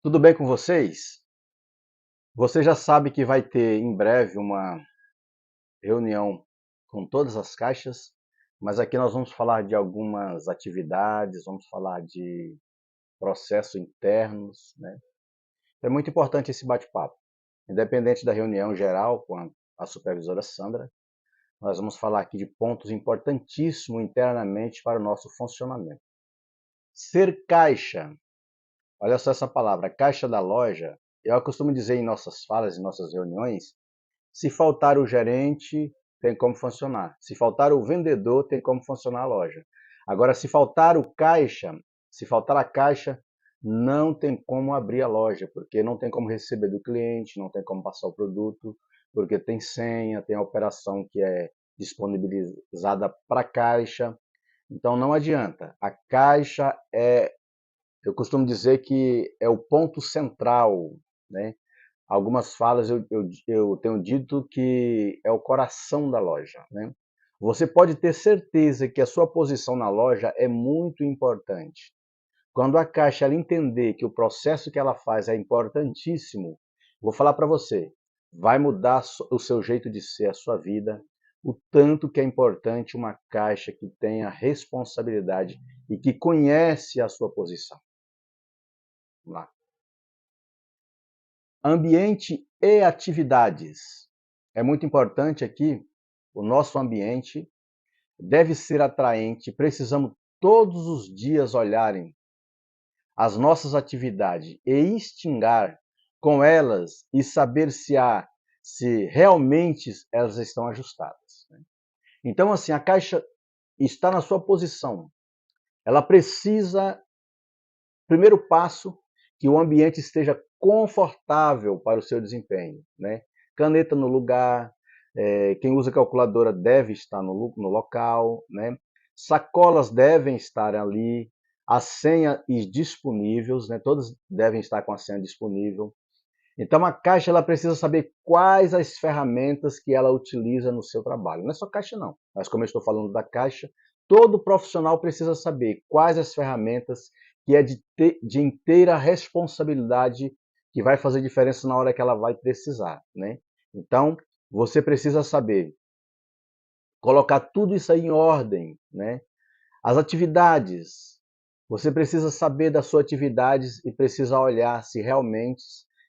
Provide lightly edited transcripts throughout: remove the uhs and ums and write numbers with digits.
Tudo bem com vocês? Você já sabe que vai ter em breve uma reunião com todas as caixas, mas aqui nós vamos falar de algumas atividades, vamos falar de processos internos, né? É muito importante esse bate-papo. Independente da reunião geral com a supervisora Sandra, nós vamos falar aqui de pontos importantíssimos internamente para o nosso funcionamento. Ser caixa, olha só essa palavra, caixa da loja, eu costumo dizer em nossas falas, em nossas reuniões, se faltar o gerente, tem como funcionar. Se faltar o vendedor, tem como funcionar a loja. Agora, se faltar o caixa, se faltar a caixa, não tem como abrir a loja, porque não tem como receber do cliente, não tem como passar o produto, porque tem senha, tem a operação que é disponibilizada para a caixa. Então não adianta. A caixa eu costumo dizer que é o ponto central, né? Algumas falas eu tenho dito que é o coração da loja, né? Você pode ter certeza que a sua posição na loja é muito importante. Quando a caixa ela entender que o processo que ela faz é importantíssimo, vou falar para você, vai mudar o seu jeito de ser, a sua vida, o tanto que é importante uma caixa que tenha responsabilidade e que conhece a sua posição. Vamos lá. Ambiente e atividades. É muito importante aqui, o nosso ambiente deve ser atraente, precisamos todos os dias olharem as nossas atividades e instigar com elas e saber se realmente elas estão ajustadas, né? Então, assim, a caixa está na sua posição. Ela precisa, primeiro passo, que o ambiente esteja confortável para o seu desempenho, né? Caneta no lugar, quem usa calculadora deve estar no local, né? Sacolas devem estar ali, as senhas disponíveis, né? Todas devem estar com a senha disponível. Então a caixa ela precisa saber quais as ferramentas que ela utiliza no seu trabalho. Não é só caixa não, mas como eu estou falando da caixa, todo profissional precisa saber quais as ferramentas que é de inteira responsabilidade que vai fazer diferença na hora que ela vai precisar, né? Então você precisa saber colocar tudo isso aí em ordem, né? As atividades, você precisa saber das suas atividades e precisa olhar se realmente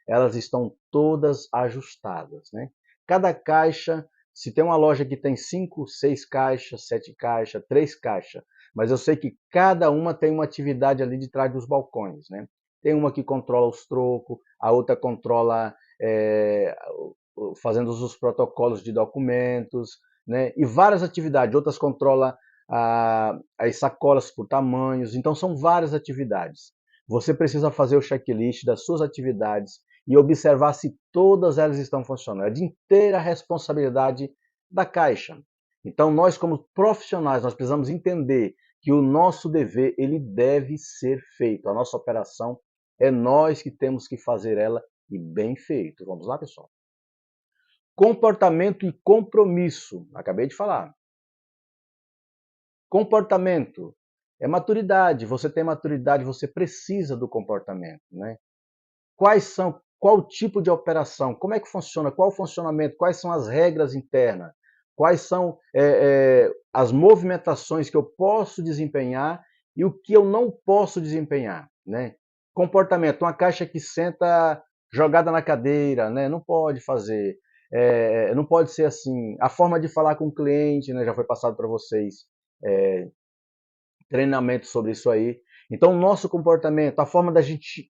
elas estão todas ajustadas, né? Cada caixa, se tem uma loja que tem 5, 6 caixas, 7 caixas, 3 caixas, mas eu sei que cada uma tem uma atividade ali de trás dos balcões, né? Tem uma que controla os trocos, a outra controla fazendo os protocolos de documentos, né? E várias atividades, outras controla as sacolas por tamanhos, então são várias atividades. Você precisa fazer o checklist das suas atividades e observar se todas elas estão funcionando. É de inteira responsabilidade da caixa. Então nós como profissionais, nós precisamos entender que o nosso dever, ele deve ser feito. A nossa operação é nós que temos que fazer ela e bem feito. Vamos lá, pessoal? Comportamento e compromisso. Acabei de falar. Comportamento é maturidade. Você tem maturidade, você precisa do comportamento, né? Qual tipo de operação? Como é que funciona? Qual o funcionamento? Quais são as regras internas? Quais são as movimentações que eu posso desempenhar e o que eu não posso desempenhar, né? Comportamento, uma caixa que senta jogada na cadeira, né? Não pode fazer. Não pode ser assim. A forma de falar com o cliente, né? Já foi passado para vocês. É, treinamento sobre isso aí. Então, o nosso comportamento, a forma da gente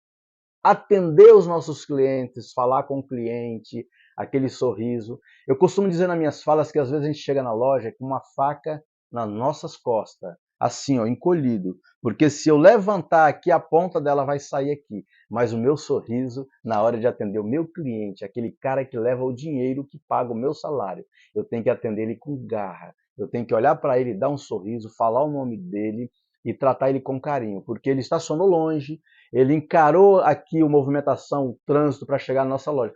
atender os nossos clientes, falar com o cliente, aquele sorriso. Eu costumo dizer nas minhas falas que às vezes a gente chega na loja com uma faca nas nossas costas, assim, ó, encolhido, porque se eu levantar aqui, a ponta dela vai sair aqui, mas o meu sorriso, na hora de atender o meu cliente, aquele cara que leva o dinheiro, que paga o meu salário, eu tenho que atender ele com garra, eu tenho que olhar para ele, dar um sorriso, falar o nome dele e tratar ele com carinho, porque ele estacionou longe, ele encarou aqui a movimentação, o trânsito para chegar na nossa loja.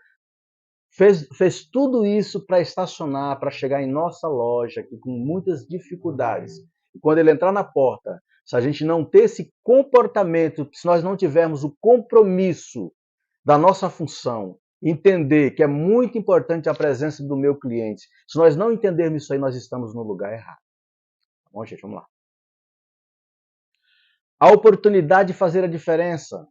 Fez tudo isso para estacionar, para chegar em nossa loja, aqui com muitas dificuldades. E quando ele entrar na porta, se a gente não ter esse comportamento, se nós não tivermos o compromisso da nossa função, entender que é muito importante a presença do meu cliente, se nós não entendermos isso aí, nós estamos no lugar errado. Tá bom, gente? Vamos lá. A oportunidade de fazer a diferença.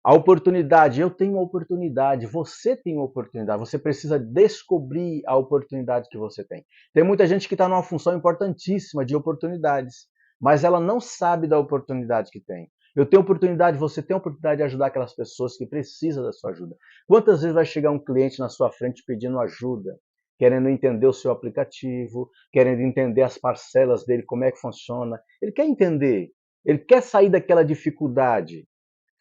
A oportunidade, eu tenho uma oportunidade, você tem uma oportunidade, você precisa descobrir a oportunidade que você tem. Tem muita gente que está numa função importantíssima de oportunidades, mas ela não sabe da oportunidade que tem. Eu tenho oportunidade, você tem a oportunidade de ajudar aquelas pessoas que precisam da sua ajuda. Quantas vezes vai chegar um cliente na sua frente pedindo ajuda, querendo entender o seu aplicativo, querendo entender as parcelas dele, como é que funciona? Ele quer entender, ele quer sair daquela dificuldade.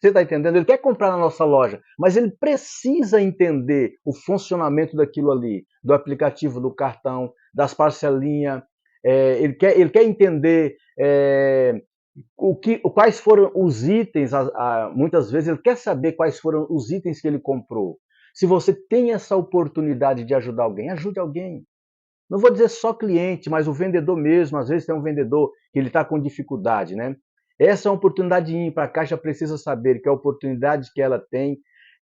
Você está entendendo? Ele quer comprar na nossa loja, mas ele precisa entender o funcionamento daquilo ali, do aplicativo, do cartão, das parcelinhas. Ele quer entender quais foram os itens. Muitas vezes ele quer saber quais foram os itens que ele comprou. Se você tem essa oportunidade de ajudar alguém, ajude alguém. Não vou dizer só cliente, mas o vendedor mesmo. Às vezes tem um vendedor que ele está com dificuldade, né? Essa é uma oportunidade ímpar. A Caixa precisa saber que a oportunidade que ela tem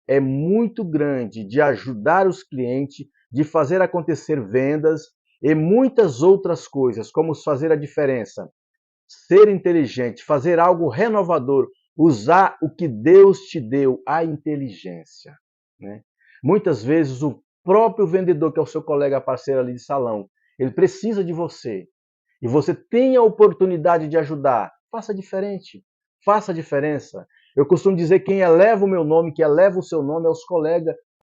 é muito grande de ajudar os clientes, de fazer acontecer vendas e muitas outras coisas, como fazer a diferença, ser inteligente, fazer algo renovador, usar o que Deus te deu, a inteligência, né? Muitas vezes o próprio vendedor, que é o seu colega parceiro ali de salão, ele precisa de você e você tem a oportunidade de ajudar, faça diferente, faça a diferença. Eu costumo dizer que quem eleva o meu nome, que eleva o seu nome, é os colegas